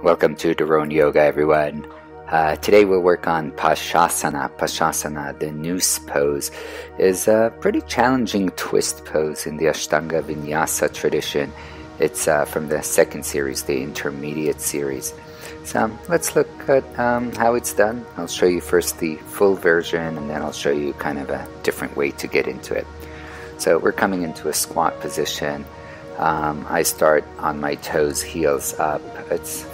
Welcome to Doron Yoga, everyone. Today we'll work on Pasasana. Pasasana, the noose pose, is a pretty challenging twist pose in the Ashtanga Vinyasa tradition. It's from the second series, the intermediate series. So let's look at how it's done. I'll show you first the full version, and then I'll show you kind of a different way to get into it. So we're coming into a squat position. I start on my toes, heels up.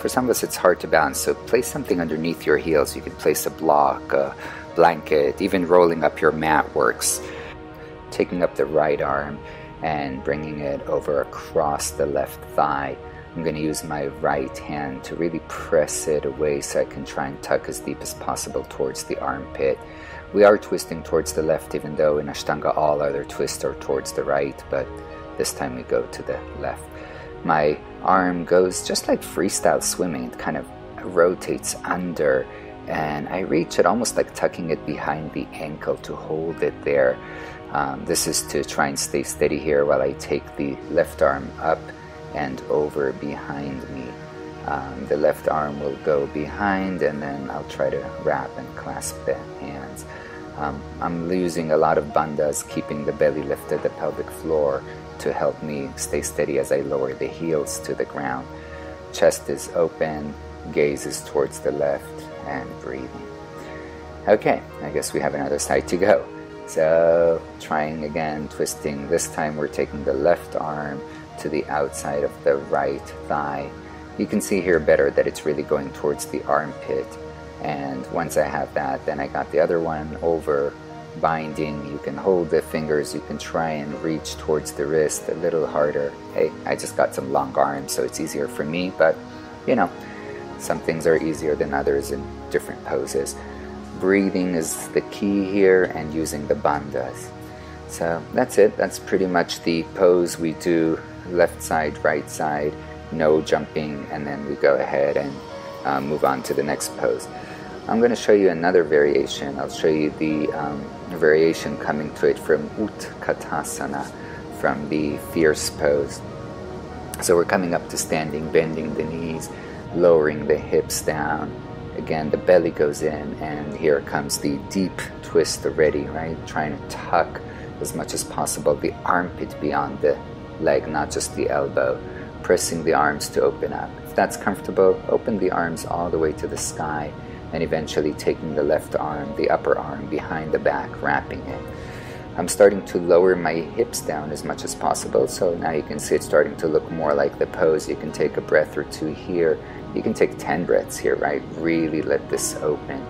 For some of us, it's hard to balance, so place something underneath your heels. You could place a block, a blanket, even rolling up your mat works. Taking up the right arm and bringing it over across the left thigh. I'm going to use my right hand to really press it away so I can try and tuck as deep as possible towards the armpit. We are twisting towards the left, even though in Ashtanga all other twists are towards the right, but this time we go to the left. My arm goes just like freestyle swimming. It kind of rotates under, and I reach it almost like tucking it behind the ankle to hold it there. This is to try and stay steady here while I take the left arm up and over behind me. The left arm will go behind, and then I'll try to wrap and clasp the hands. I'm using a lot of bandhas, keeping the belly lifted, the pelvic floor, to help me stay steady as I lower the heels to the ground. Chest is open, gaze is towards the left, and breathing. Okay, I guess we have another side to go. So trying again, twisting. This time we're taking the left arm to the outside of the right thigh. You can see here better that it's really going towards the armpit. And once I have that, then I got the other one over, binding. You can hold the fingers, you can try and reach towards the wrist a little harder. Hey, I just got some long arms, so it's easier for me, but you know, some things are easier than others in different poses. Breathing is the key here, and using the bandhas. So that's it. That's pretty much the pose. We do left side, right side, no jumping, and then we go ahead and move on to the next pose. I'm going to show you another variation. I'll show you the variation coming to it from Bootcut, from the fierce pose. So we're coming up to standing, bending the knees, lowering the hips down. Again, the belly goes in, and here comes the deep twist already, right? Trying to tuck as much as possible the armpit beyond the leg, not just the elbow. Pressing the arms to open up. If that's comfortable, open the arms all the way to the sky, and eventually taking the left arm, the upper arm, behind the back, wrapping it. I'm starting to lower my hips down as much as possible, so now you can see it's starting to look more like the pose. You can take a breath or two here. You can take 10 breaths here, right? Really let this open.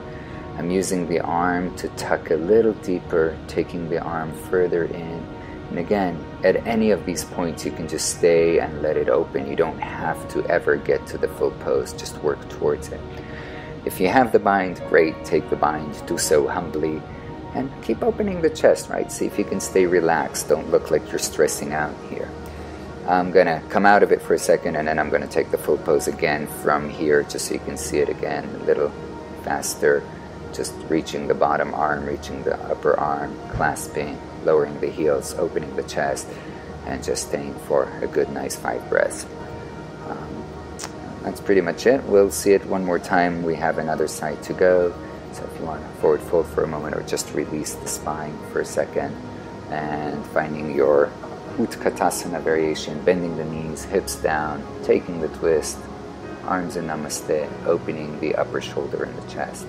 I'm using the arm to tuck a little deeper, taking the arm further in. And again, at any of these points, you can just stay and let it open. You don't have to ever get to the full pose, just work towards it. If you have the bind, great, take the bind, do so humbly, and keep opening the chest, right? See if you can stay relaxed, don't look like you're stressing out here. I'm going to come out of it for a second, and then I'm going to take the full pose again from here, just so you can see it again a little faster. Just reaching the bottom arm, reaching the upper arm, clasping, lowering the heels, opening the chest, and just staying for a good, nice 5 breaths. That's pretty much it. We'll see it one more time. We have another side to go. So if you want to forward fold for a moment, or just release the spine for a second, and finding your Utkatasana variation, bending the knees, hips down, taking the twist, arms in namaste, opening the upper shoulder and the chest.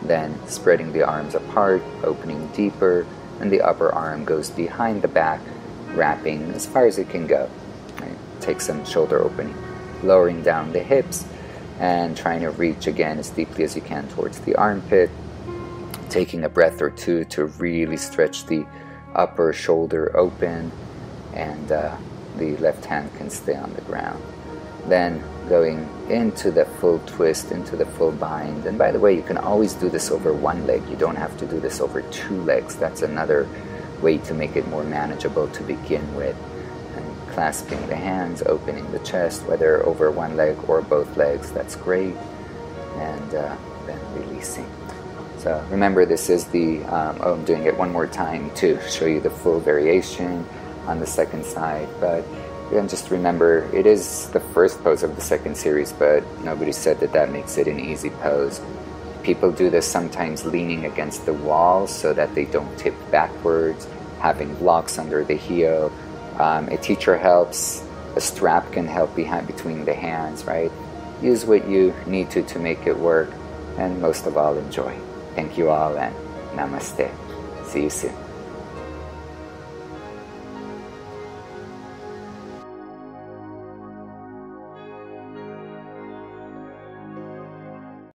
Then spreading the arms apart, opening deeper, and the upper arm goes behind the back, wrapping as far as it can go. Right? Take some shoulder opening. Lowering down the hips and trying to reach again as deeply as you can towards the armpit. Taking a breath or two to really stretch the upper shoulder open, and the left hand can stay on the ground. Then going into the full twist, into the full bind. And by the way, you can always do this over one leg. You don't have to do this over 2 legs. That's another way to make it more manageable to begin with. Clasping the hands, opening the chest, whether over one leg or both legs, that's great. And then releasing. So remember, this is the, I'm doing it one more time to show you the full variation on the second side, but And just remember, it is the first pose of the second series, but nobody said that that makes it an easy pose. People do this sometimes leaning against the wall so that they don't tip backwards, having blocks under the heel. A teacher helps, a strap can help between the hands, right? Use what you need to make it work, and most of all, enjoy. Thank you all, and namaste. See you soon.